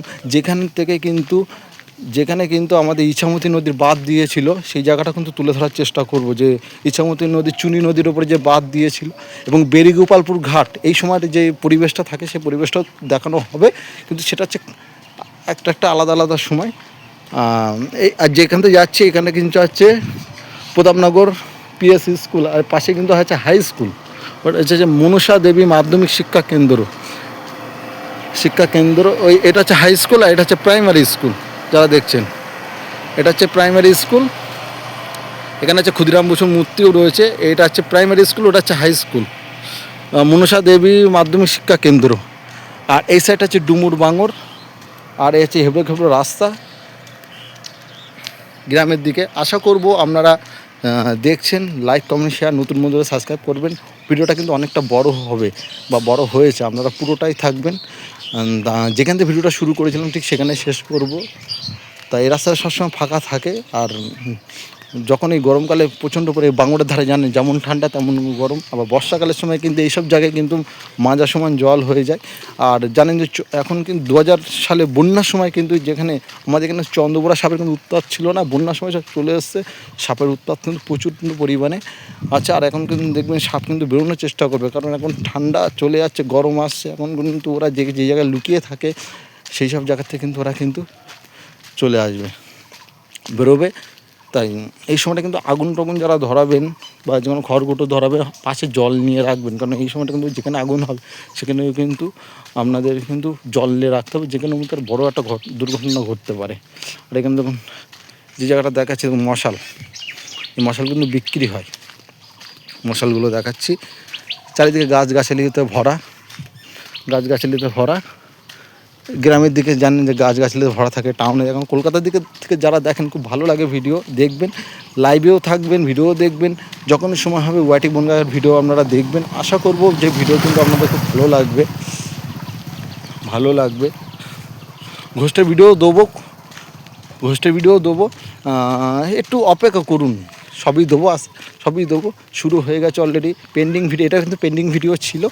যেখানে কিন্তু আমাদের ইছামতি নদীর বাঁধ দিয়েছিল সেই জায়গাটা কিন্তু তুলে ধরার চেষ্টা করব, যে ইছামতি নদী চুনি নদীর ওপরে যে বাঁধ দিয়েছিল, এবং বেরিগোপালপুর ঘাট এই সময় যে পরিবেশটা থাকে সেই পরিবেশটাও দেখানো হবে। কিন্তু সেটা হচ্ছে একটা আলাদা আলাদা সময়। এই আর যেখান থেকে যাচ্ছে এখানে কিন্তু হচ্ছে প্রতাপনগর পিএস স্কুল, আর পাশে কিন্তু হচ্ছে হাই স্কুল, ওটা হচ্ছে যে মনসা দেবী মাধ্যমিক শিক্ষা কেন্দ্র। এটা হচ্ছে হাই স্কুল, আর এটা হচ্ছে প্রাইমারি স্কুল। যারা দেখছেন এটা হচ্ছে প্রাইমারি স্কুল, এখানে হচ্ছে ক্ষুদিরাম বসুর মূর্তিও রয়েছে। এটা হচ্ছে প্রাইমারি স্কুল, ওটা হচ্ছে হাই স্কুল, মনসা দেবী মাধ্যমিক শিক্ষা কেন্দ্র। আর এই সাইড হচ্ছে ডুমুর বাঙর, আর এই হচ্ছে হেবড়ে খেবড়ে রাস্তা গ্রামের দিকে। আশা করব আপনারা দেখছেন, লাইক কমেন্ট শেয়ার, নতুন বন্ধুরা সাবস্ক্রাইব করবেন। ভিডিওটা কিন্তু অনেকটা বড় হবে বা বড় হয়েছে, আপনারা পুরোটাই থাকবেন। যেখান থেকে ভিডিওটা শুরু করেছিলাম ঠিক সেখানে শেষ করব। তাই এই রাস্তাটা সবসময় ফাঁকা থাকে। আর যখন এই গরমকালে প্রচণ্ড করে বাঙড়ের ধারে জানেন যেমন ঠান্ডা তেমন গরম, আবার বর্ষাকালের সময় কিন্তু এইসব জায়গায় কিন্তু মাজা সমান জল হয়ে যায়। আর জানেন যে এখন কিন্তু 2000 সালে বন্যার সময় কিন্তু যেখানে আমাদের এখানে চন্দ্রবোড়া সাপের কিন্তু উৎপাত ছিল না, বন্যার সময় সব চলে এসছে, সাপের উৎপাত কিন্তু প্রচুর পরিমাণে আছে। আর এখন কিন্তু দেখবেন সাপ কিন্তু বেরোনোর চেষ্টা করবে, কারণ এখন ঠান্ডা চলে যাচ্ছে, গরম আসছে। এখন কিন্তু ওরা যে জায়গায় লুকিয়ে থাকে সেই সব জায়গা থেকে কিন্তু ওরা কিন্তু চলে আসবে, বেরোবে। তাই এই সময়টা কিন্তু আগুন টাগুন যারা ধরাবেন বা যেমন খড়গুটো ধরাবে পাশে জল নিয়ে রাখবেন, কারণ এই সময়টা কিন্তু যেখানে আগুন হবে সেখানে কিন্তু আপনাদের কিন্তু জল নিয়ে রাখতে হবে, যেখানে তার বড়ো একটা দুর্ঘটনা ঘটতে পারে। আর এখানে দেখুন যে জায়গাটা দেখাচ্ছে মশাল, এই মশাল কিন্তু বিক্রি হয়, মশালগুলো দেখাচ্ছি। চারিদিকে গাছগাছালিতে ভরা। গ্রামের দিকে জানেন যে গাছগাছালিতে ভরা থাকে, টাউনে এখন কলকাতার দিকে থেকে যারা দেখেন খুব ভালো লাগে, ভিডিও দেখবেন, লাইভেও থাকবেন, ভিডিও দেখবেন, যখন সময় হবে ওয়াইটি বনগাঁয়ের ভিডিও আপনারা দেখবেন। আশা করব যে ভিডিও কিন্তু আপনাদের খুব ভালো লাগবে। ঘোষের ভিডিও দেবো, একটু অপেক্ষা করুন, সবই দেবো। শুরু হয়ে গেছে অলরেডি, পেন্ডিং ভিডিও, এটা কিন্তু পেন্ডিং ভিডিও ছিল,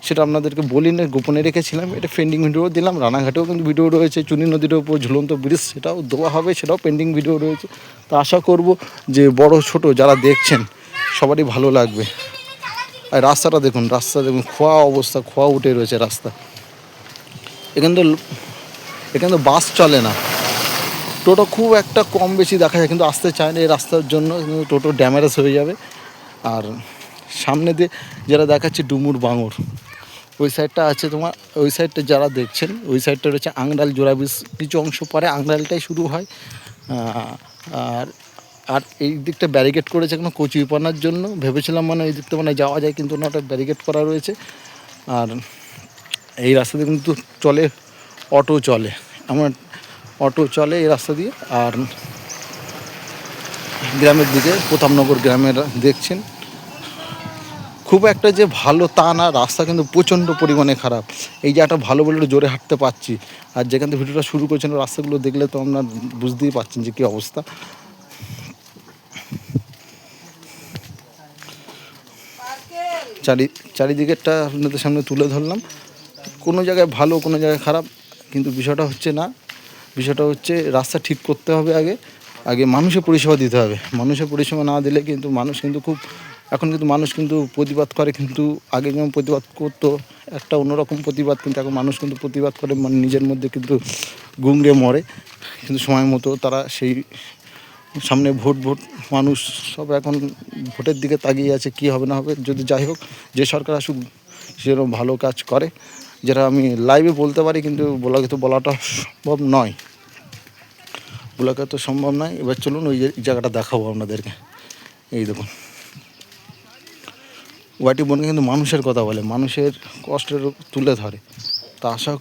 সেটা আপনাদেরকে বলি না, গোপনে রেখেছিলাম। এটা পেন্ডিং ভিডিও দিলাম। রানাঘাটেও কিন্তু ভিডিও রয়েছে, চুনি নদীর ওপর ঝুলন্ত ব্রিজ, সেটাও দেওয়া হবে, সেটাও পেন্ডিং ভিডিও রয়েছে। তো আশা করব যে বড় ছোট যারা দেখছেন সবারই ভালো লাগবে। আর রাস্তা দেখুন, খোয়া উঠে রয়েছে রাস্তা। এখানে তো বাস চলে না, টোটো খুব একটা কম বেশি দেখা যায়, কিন্তু আসতে চায় না এই রাস্তার জন্য, কিন্তু টোটো ড্যামেজ হয়ে যাবে। আর সামনে দিয়ে যারা দেখাচ্ছে ডুমুর বাঙর, ওই সাইডটা আছে তোমার, ওই সাইডটা যারা দেখছেন ওই সাইডটা রয়েছে আংডাল জোড়া ব্রিজ, কিছু অংশ পরে আংডালটাই শুরু হয়। আর আর এই দিকটা ব্যারিকেড করেছে কোনো কচুরিপানার জন্য, ভেবেছিলাম মানে এই দিকটা মানে যাওয়া যায়, কিন্তু ওটা ব্যারিকেড করা রয়েছে। আর এই রাস্তাতে কিন্তু অটো চলে এই রাস্তা দিয়ে। আর গ্রামের দিকে প্রতাপনগর গ্রামের দেখছেন, খুব একটা যে ভালো তা না, রাস্তা কিন্তু প্রচণ্ড পরিমাণে খারাপ। এই জায়গাটা ভালো বলে জোরে হাঁটতে পারছি, আর যেখান থেকে ভিডিওটা শুরু করেছেন রাস্তাগুলো দেখলে তো আপনার বুঝতেই পারছেন যে কী অবস্থা। চারিদিকেরটা আপনাদের সামনে তুলে ধরলাম। কোনো জায়গায় ভালো, কোনো জায়গায় খারাপ, কিন্তু বিষয়টা হচ্ছে রাস্তা ঠিক করতে হবে। আগে মানুষের পরিষেবা দিতে হবে। মানুষের পরিষেবা না দিলে কিন্তু মানুষ কিন্তু এখন কিন্তু মানুষ কিন্তু প্রতিবাদ করে, কিন্তু আগে যেমন প্রতিবাদ করতো একটা অন্যরকম প্রতিবাদ, কিন্তু এখন মানুষ কিন্তু প্রতিবাদ করে মানে নিজের মধ্যে কিন্তু গুংড়ে মরে। কিন্তু সময় মতো তারা সেই সামনে ভোট মানুষ সব এখন ভোটের দিকে তাকিয়ে আছে, কী হবে না হবে। যদি যাই হোক, যে সরকার আসুক সেরকম ভালো কাজ করে, যেটা আমি লাইভে বলতে পারি, কিন্তু বলাটা সম্ভব নয়, সম্ভব নয়। এবার চলুন ওই জায়গাটা দেখাবো আপনাদেরকে। এই দেখুন, ওয়াইটি বনগা কিন্তু মানুষের কথা বলে, মানুষের কষ্টের তুলে ধরে। তা আশা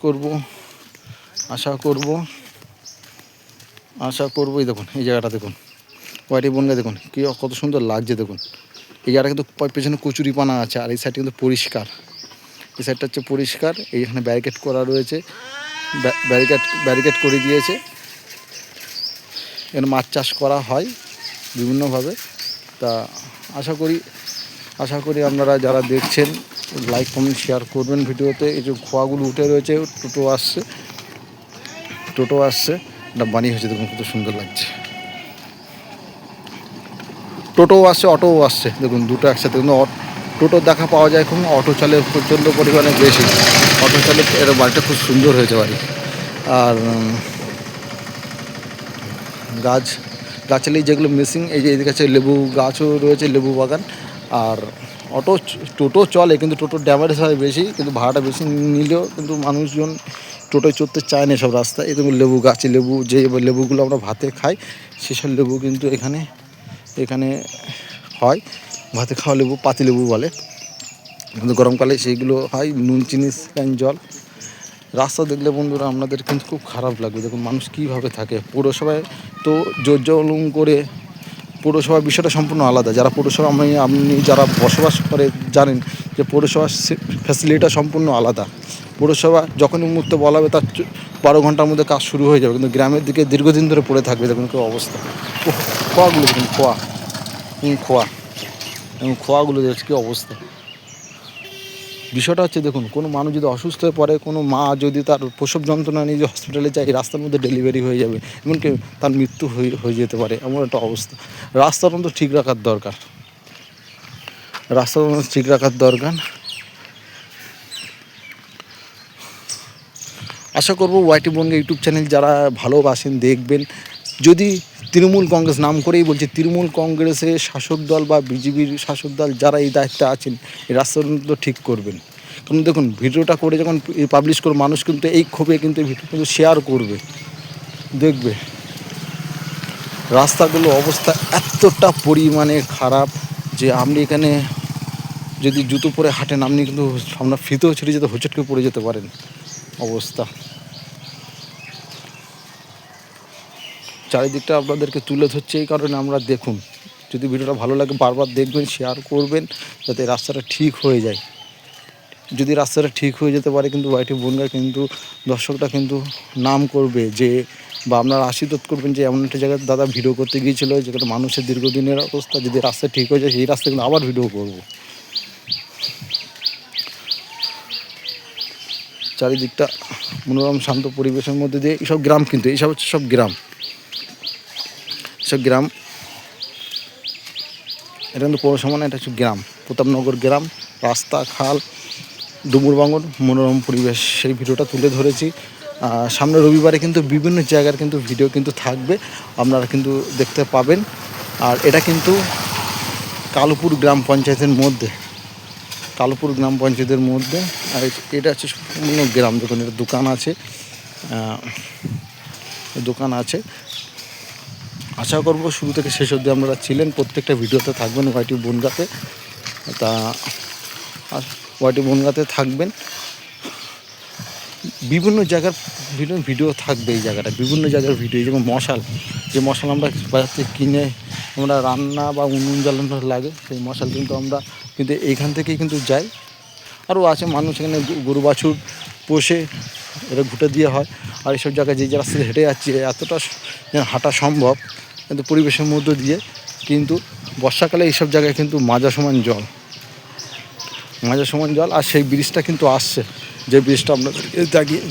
করব এই দেখুন, এই জায়গাটা দেখুন, ওয়াইটি বনগা দেখুন কত সুন্দর লাগছে। দেখুন এই জায়গাটা কিন্তু পেছনে কচুরিপানা আছে, আর এই সাইডটা কিন্তু পরিষ্কার। এই সাইডটা হচ্ছে পরিষ্কার। এইখানে ব্যারিকেড করা রয়েছে, ব্যারিকেড করে দিয়েছে। এখানে মাছ চাষ করা হয় বিভিন্নভাবে। তা আশা করি আপনারা যারা দেখছেন লাইক কমেন্ট শেয়ার করবেন ভিডিওতে। এই যে খোয়াগুলো উঠে রয়েছে, টোটো আসছে, এটা বানিয়ে হয়েছে। দেখুন কত সুন্দর লাগছে। টোটোও আসছে, অটোও আসছে, দেখুন দুটো একসাথে। কিন্তু টোটো দেখা পাওয়া যায় কম, অটো চলে প্রচণ্ড পরিমাণে বেশি। অটো চলে, এর বাড়িটা খুব সুন্দর হয়েছে বাড়ি। আর গাছালি যেগুলো মিসিং, এই যে এদিকে আছে লেবু গাছও রয়েছে, লেবু বাগান। আর টোটো চলে, কিন্তু টোটোর ড্যামেজ হয় বেশি, কিন্তু ভাড়াটা বেশি নিলেও কিন্তু মানুষজন টোটোয় চড়তে চায় না সব রাস্তায়। এই দেখুন লেবু গাছ, যে লেবুগুলো আমরা ভাতে খাই সেসব লেবু কিন্তু এখানে হয়। ভাতে খাওয়া লেবু পাতি লেবু বলে, কিন্তু গরমকালে সেইগুলো হয় নুন চিনি জল। রাস্তা দেখলে বন্ধুরা আপনাদের কিন্তু খুব খারাপ লাগবে। দেখুন মানুষ কীভাবে থাকে। পৌরসভায় তো জোর জলুম করে, পৌরসভার বিষয়টা সম্পূর্ণ আলাদা। যারা পৌরসভা আপনি যারা বসবাস করে জানেন যে পৌরসভার ফ্যাসিলিটিটা সম্পূর্ণ আলাদা। পৌরসভা যখনই মুহূর্তে বলা হবে তার 12 ঘন্টার মধ্যে কাজ শুরু হয়ে যাবে, কিন্তু গ্রামের দিকে দীর্ঘদিন ধরে পড়ে থাকবে। দেখুন কী অবস্থা। খোয়াগুলো দেখুন, খোয়াগুলো দেখছি কী অবস্থা। বিষয়টা হচ্ছে দেখুন, কোনো মানুষ যদি অসুস্থ হয়ে পড়ে, কোনো মা যদি তার প্রসব যন্ত্রণা নিয়ে যে হসপিটালে যায়, রাস্তার মধ্যে ডেলিভারি হয়ে যাবে, এমনকি তার মৃত্যু হয়ে যেতে পারে, এমন একটা অবস্থা। রাস্তাটা তো ঠিক রাখার দরকার। আশা করব ওয়াইটি বনগা ইউটিউব চ্যানেল যারা ভালোবাসেন দেখবেন। যদি তৃণমূল কংগ্রেস, নাম করেই বলছে, তৃণমূল কংগ্রেসের শাসক দল বা বিজেপির শাসক দল যারা এই দায়িত্বে আছেন, এই রাস্তাটা ঠিক করবেন। কারণ দেখুন ভিডিওটা করে যখন পাবলিশ করবে, মানুষ কিন্তু এই ক্ষোভে কিন্তু ভিডিও কিন্তু শেয়ার করবে, দেখবে। রাস্তাগুলো অবস্থা এতটা পরিমাণে খারাপ যে আপনি এখানে যদি জুতো পরে হাঁটেন, আপনি কিন্তু আপনার ফিতেও ছিঁড়ে যেতে, হোঁচটকে পড়ে যেতে পারেন অবস্থা। চারিদিকটা আপনাদেরকে তুলে ধরছে এই কারণে আমরা, দেখুন যদি ভিডিওটা ভালো লাগে বারবার দেখবেন, শেয়ার করবেন, যাতে রাস্তাটা ঠিক হয়ে যায়। যদি রাস্তাটা ঠিক হয়ে যেতে পারে, কিন্তু ওয়াইটি বনগা কিন্তু দর্শকরা কিন্তু নাম করবে, যে বা আপনারা আশীর্বাদ করবেন যে এমন একটা জায়গায় দাদা ভিডিও করতে গিয়েছিলো যেখানে মানুষের দীর্ঘদিনের অবস্থা। যদি রাস্তা ঠিক হয়ে যায়, সেই রাস্তা কিন্তু আবার ভিডিও করব। চারিদিকটা মনোরম শান্ত পরিবেশের মধ্যে দিয়ে এইসব গ্রাম, কিন্তু এইসব হচ্ছে সব গ্রাম, এটা কিন্তু পৌরসভা না, এটা হচ্ছে গ্রাম, প্রতাপনগর গ্রাম। রাস্তা, খাল, ডুমুর বাঙর, মনোরম পরিবেশ, সেই ভিডিওটা তুলে ধরেছি। সামনে রবিবারে কিন্তু বিভিন্ন জায়গার কিন্তু ভিডিও কিন্তু থাকবে, আপনারা কিন্তু দেখতে পাবেন। আর এটা কিন্তু কালুপুর গ্রাম পঞ্চায়েতের মধ্যে, আর এটা হচ্ছে সম্পূর্ণ গ্রাম। দেখুন এটা দোকান আছে। আশা করব শুরু থেকে শেষ অবধি আপনারা ছিলেন, প্রত্যেকটা ভিডিওতে থাকবেন ওয়াইটি বনগাতে। তা ওয়াইটি বনগাতে থাকবেন, বিভিন্ন জায়গার ভিডিও থাকবে। এই জায়গাটা বিভিন্ন জায়গার ভিডিও, যেমন যে মশাল আমরা বাজার থেকে কিনে আমরা রান্না বা উনুন জ্বালানো লাগে, সেই মশাল কিন্তু এইখান থেকেই কিন্তু যাই। আরও আছে মানুষ এখানে গরু বাছুর পোষে, এটা ঘুঁটে দিয়ে হয়। আর এইসব জায়গায় যে রাস্তায় হেঁটে যাচ্ছে, এতটা হাঁটা সম্ভব কিন্তু পরিবেশের মধ্য দিয়ে, কিন্তু বর্ষাকালে এইসব জায়গায় কিন্তু মাজা সমান জল। মাঝে সমান জল। আর সেই ব্রিজটা কিন্তু আসছে, যে ব্রিজটা আপনাদের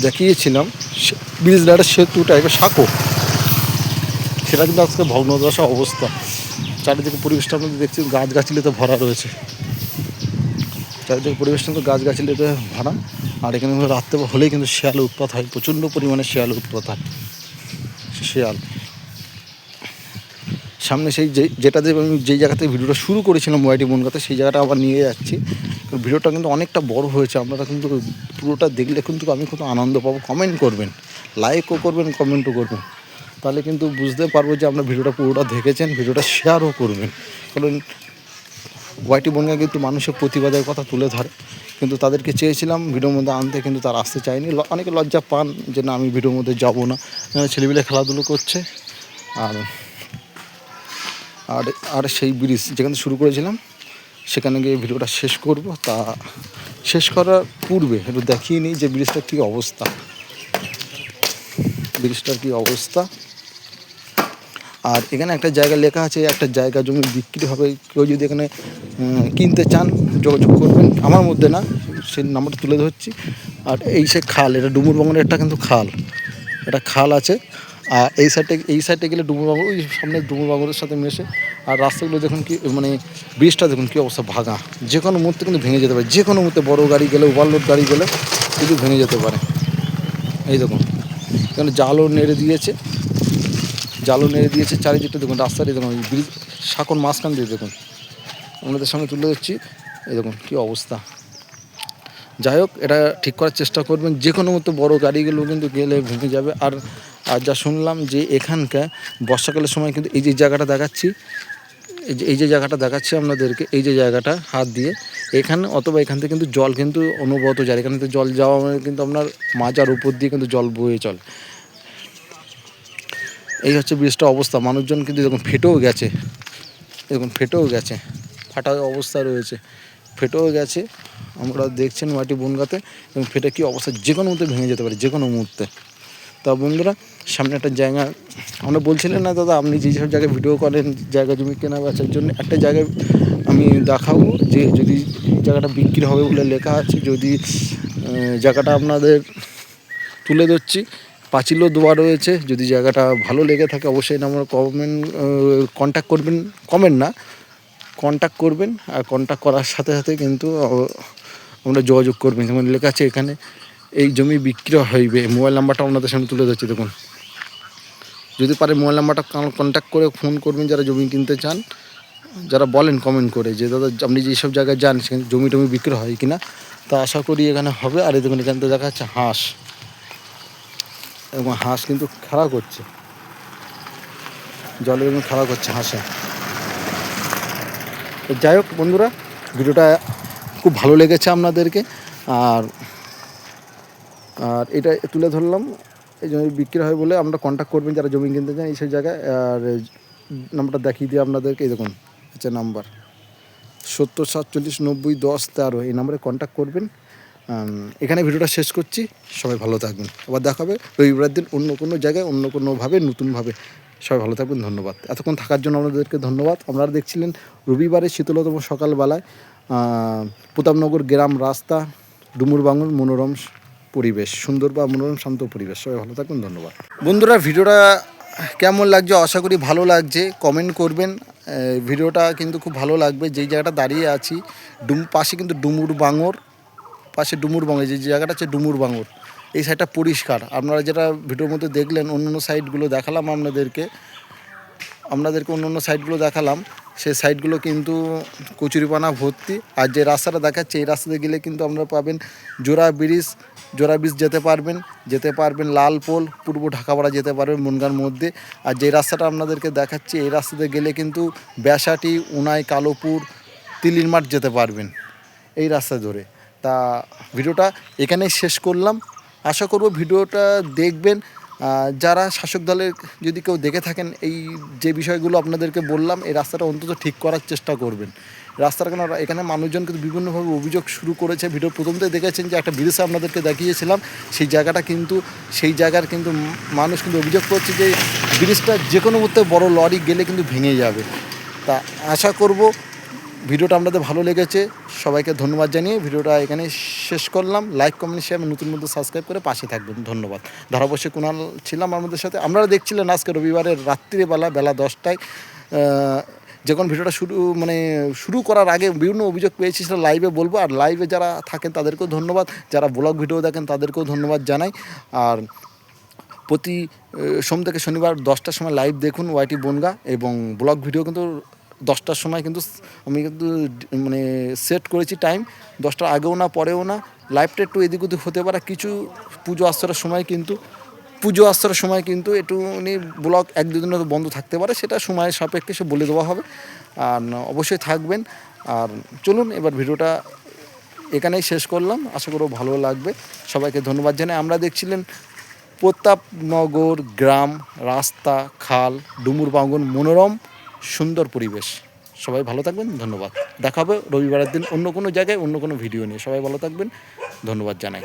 দেখিয়েছিলাম, ব্রিজটা একটা সেতু টাইপের সাঁকো, সেটা কিন্তু আজকে ভগ্নদশা অবস্থা। চারিদিকে পরিবেশটা আপনাদের দেখছি গাছগাছালিতে ভরা রয়েছে, চারিদিকে পরিবেশটা কিন্তু গাছগাছালিতে ভরা। আর এখানে রাত্রে হলেই কিন্তু শেয়াল উৎপাত হয়, প্রচণ্ড পরিমাণে শেয়াল উৎপাত হয়। শেয়াল সামনে সেই যেটাতে আমি যেই জায়গাতে ভিডিওটা শুরু করেছিলাম ওয়াইটি বনগাঁতে, সেই জায়গাটা আবার নিয়ে যাচ্ছি। ভিডিওটা কিন্তু অনেকটা বড় হয়েছে, আপনারা কিন্তু পুরোটা দেখলে কিন্তু আমি খুব আনন্দ পাবো। কমেন্ট করবেন, লাইকও করবেন, কমেন্টও করবেন, তাহলে কিন্তু বুঝতে পারবো যে আপনার ভিডিওটা পুরোটা দেখেছেন। ভিডিওটা শেয়ারও করবেন, কারণ ওয়াইটি বনগাঁ কিন্তু মানুষের প্রতিবাদের কথা তুলে ধরে, কিন্তু তাদেরকে চেয়েছিলাম ভিডিওর মধ্যে আনতে, কিন্তু তারা আসতে চায়নি। অনেকে লজ্জা পান যে না, আমি ভিডিওর মধ্যে যাবো না, ছেলেপিলে খেলাধুলো করছে। আর আর আর সেই ব্রিজ যেখানে শুরু করেছিলাম সেখানে গিয়ে ভিডিওটা শেষ করব। তা শেষ করার পূর্বে একটু দেখিয়ে নিই যে ব্রিজটার কী অবস্থা, ব্রিজটার কী অবস্থা। আর এখানে একটা জায়গা লেখা আছে, একটা জায়গা জমি বিক্রি হবে, কেউ যদি এখানে কিনতে চান যোগাযোগ করবেন। আমার মধ্যে না, সেই নাম্বারটা তুলে ধরছি। আর এই সে খাল, এটা ডুমুরবঙ্গের একটা কিন্তু খাল, এটা খাল আছে। আর এই সাইডে গেলে ডুমুরবাঙর, ওই সামনে ডুমুরবাঙরের সাথে মেশে। আর রাস্তাগুলো দেখুন কি, মানে ব্রিজটা দেখুন কী অবস্থা, ভাঙা, যে কোনো মুহূর্তে কিন্তু ভেঙে যেতে পারে, যে কোনো মুহূর্তে বড়ো গাড়ি গেলে, ওভারলোড গাড়ি গেলে কিন্তু ভেঙে যেতে পারে। এই দেখুন এখানে জালও নেড়ে দিয়েছে, চারিদিকটা দেখুন, রাস্তাটি দেখুন, ওই ব্রিজ সাঁকোর মাঝখান দিয়ে দেখুন, আপনাদের সঙ্গে তুলে ধরছি। এই দেখুন কী অবস্থা। যাই হোক, এটা ঠিক করার চেষ্টা করবেন, যে কোনো মতো বড়ো গাড়িগুলো কিন্তু গেলে ভেঙে যাবে। আর যা শুনলাম যে এখানকার বর্ষাকালের সময় কিন্তু এই যে জায়গাটা দেখাচ্ছি, এই যে জায়গাটা দেখাচ্ছি আপনাদেরকে, এই যে জায়গাটা হাত দিয়ে এখানে, অথবা এখান থেকে কিন্তু জল কিন্তু অনুভূত যায়, এখানে তো জল যাওয়া মানে কিন্তু আপনার মাজার উপর দিয়ে কিন্তু জল বয়ে চলে। এই হচ্ছে ব্রিজটা অবস্থা। মানুষজন কিন্তু দেখুন ফেটেও গেছে, দেখুন ফেটেও গেছে, ফাটা অবস্থা রয়েছে, ফেটেও গেছে। আমরা দেখছেন ওয়াইটি বনগাঁতে, এবং ফেটে কী অবস্থা, যে কোনো মুহূর্তে ভেঙে যেতে পারে, যে কোনো মুহূর্তে। তা বন্ধুরা, সামনে একটা জায়গা, আমরা বলছিলেন না দাদা আপনি যেসব জায়গায় ভিডিও করেন জায়গা জমি কেনা বেচার জন্য, একটা জায়গায় আমি দেখাবো যে যদি জায়গাটা বিক্রি হবে বলে লেখা আছে, যদি জায়গাটা আপনাদের তুলে ধরছি, পাঁচিলও দেওয়া রয়েছে। যদি জায়গাটা ভালো লেগে থাকে অবশ্যই আমার কন্ট্যাক্ট করবেন, কমেন্ট না, কন্ট্যাক্ট করবেন। আর কন্ট্যাক্ট করার সাথে সাথে কিন্তু আমরা যোগাযোগ করবেন। যেমন লেখা আছে এখানে, এই জমি বিক্রি হইবে, মোবাইল নাম্বারটা আপনাদের সামনে তুলে ধরছি দেখুন। যদি পারে মোবাইল নাম্বারটা কন্ট্যাক্ট করে ফোন করবেন যারা জমি কিনতে চান, যারা বলেন কমেন্ট করে যে দাদা আপনি যেসব জায়গায় যান সেখানে জমি টমি বিক্রি হয় কিনা, তা আশা করি এখানে হবে। আর এই দেখুন এখান থেকে দেখা যাচ্ছে হাঁস, এবং হাঁস কিন্তু খেলা করছে, জলে এবং খেলা করছে হাঁসে। যাই হোক বন্ধুরা, ভিডিওটা খুব ভালো লেগেছে আপনাদেরকে। আর আর এটা তুলে ধরলাম, এই জমি বিক্রি হয় বলে আমরা কন্ট্যাক্ট করবেন যারা জমি কিনতে চান এই সেই জায়গায়। আর নাম্বারটা দেখিয়ে দিই আপনাদেরকে, এই দেখুন আচ্ছা নাম্বার 70 47 90 10 13, এই নাম্বারে কন্ট্যাক্ট করবেন। এখানে ভিডিওটা শেষ করছি, সবাই ভালো থাকবেন। আবার দেখা হবে রবিবার দিন অন্য কোনো জায়গায়, অন্য কোনোভাবে, নতুনভাবে। সবাই ভালো থাকবেন, ধন্যবাদ। এতক্ষণ থাকার জন্য আপনাদেরকে ধন্যবাদ। আপনারা দেখছিলেন রবিবারের শীতলতম সকালবেলায় প্রতাপনগর গ্রাম রাস্তা, ডুমুরবাঙুর মনোরম পরিবেশ, সুন্দর বা মনোরম শান্ত পরিবেশ। সবাই ভালো থাকবেন, ধন্যবাদ। বন্ধুরা, ভিডিওটা কেমন লাগছে আশা করি ভালো লাগছে, কমেন্ট করবেন। ভিডিওটা কিন্তু খুব ভালো লাগবে। যেই জায়গাটা দাঁড়িয়ে আছি পাশে কিন্তু ডুমুরবাঙর, পাশে ডুমুরবাঙর, যে জায়গাটা হচ্ছে ডুমুরবাঙর, এই সাইডটা পরিষ্কার। আপনারা যেটা ভিডিওর মধ্যে দেখলেন, অন্য সাইডগুলো দেখালাম আপনাদেরকে অন্য সাইডগুলো দেখালাম, সেই সাইডগুলো কিন্তু কচুরিপানা ভর্তি। আর যে রাস্তাটা দেখাচ্ছে এই রাস্তাতে গেলে কিন্তু আপনারা পাবেন জোড়া ব্রিজ যেতে পারবেন লালপোল, পূর্ব ঢাকাপাড়া যেতে পারবেন বনগাঁর মধ্যে। আর যে রাস্তাটা আপনাদেরকে দেখাচ্ছি এই রাস্তাতে গেলে কিন্তু ব্যাসাটি, উনাই, কালোপুর, তিলির মাঠ যেতে পারবেন এই রাস্তা ধরে। তা ভিডিওটা এখানেই শেষ করলাম। আশা করব ভিডিওটা দেখবেন। যারা শাসক দলের যদি কেউ দেখে থাকেন, এই যে বিষয়গুলো আপনাদেরকে বললাম, এই রাস্তাটা অন্তত ঠিক করার চেষ্টা করবেন। রাস্তার কেন এখানে মানুষজন কিন্তু বিভিন্নভাবে অভিযোগ শুরু করেছে। ভিডিও প্রথমতে দেখেছেন যে একটা ব্রিজ আপনাদেরকে দেখিয়েছিলাম, সেই জায়গাটা কিন্তু সেই জায়গার কিন্তু মানুষ কিন্তু অভিযোগ করছে যে ব্রিজটা যে কোনো মুহূর্তে বড় লরি গেলে কিন্তু ভেঙে যাবে। তা আশা করব ভিডিওটা আপনাদের ভালো লেগেছে, সবাইকে ধন্যবাদ জানিয়ে ভিডিওটা এখানে শেষ করলাম। লাইক, কমেন্ট, শেয়ার, নতুন মধ্যে সাবস্ক্রাইব করে পাশে থাকবেন। ধন্যবাদ। ধারাবর্ষে কুণাল ছিলাম আমাদের সাথে। আপনারা দেখছিলেন আজকে রবিবারের রাত্রিবেলা বেলা 10টায় যখন ভিডিওটা শুরু করার আগে বিভিন্ন অভিযোগ পেয়েছি, সেটা লাইভে বলবো। আর লাইভে যারা থাকেন তাদেরকেও ধন্যবাদ, যারা ব্লগ ভিডিও দেখেন তাদেরকেও ধন্যবাদ জানাই। আর প্রতি সোম থেকে শনিবার 10টার সময় লাইভ দেখুন ওয়াইটি বনগা, এবং ব্লগ ভিডিও কিন্তু 10টার সময় কিন্তু আমি কিন্তু সেট করেছি টাইম, 10টার আগেও না পরেও না। লাইভটা একটু এদিক ওদিক হতে পারে, কিছু পুজো আশ্রয়ের সময় কিন্তু একটু ব্লগ 1-2 দিন বন্ধ থাকতে পারে, সেটা সময়ের সাপেক্ষে সে বলে দেওয়া হবে। আর অবশ্যই থাকবেন। আর চলুন এবার ভিডিওটা এখানেই শেষ করলাম, আশা করব ভালো লাগবে। সবাইকে ধন্যবাদ জানাই। আমরা দেখছিলেন প্রতাপনগর গ্রাম, রাস্তা, খাল, ডুমুর বাঙ্গন, মনোরম সুন্দর পরিবেশ। সবাই ভালো থাকবেন, ধন্যবাদ। দেখা হবে রবিবারের দিন অন্য কোনো জায়গায় অন্য কোনো ভিডিও নিয়ে। সবাই ভালো থাকবেন, ধন্যবাদ জানাই।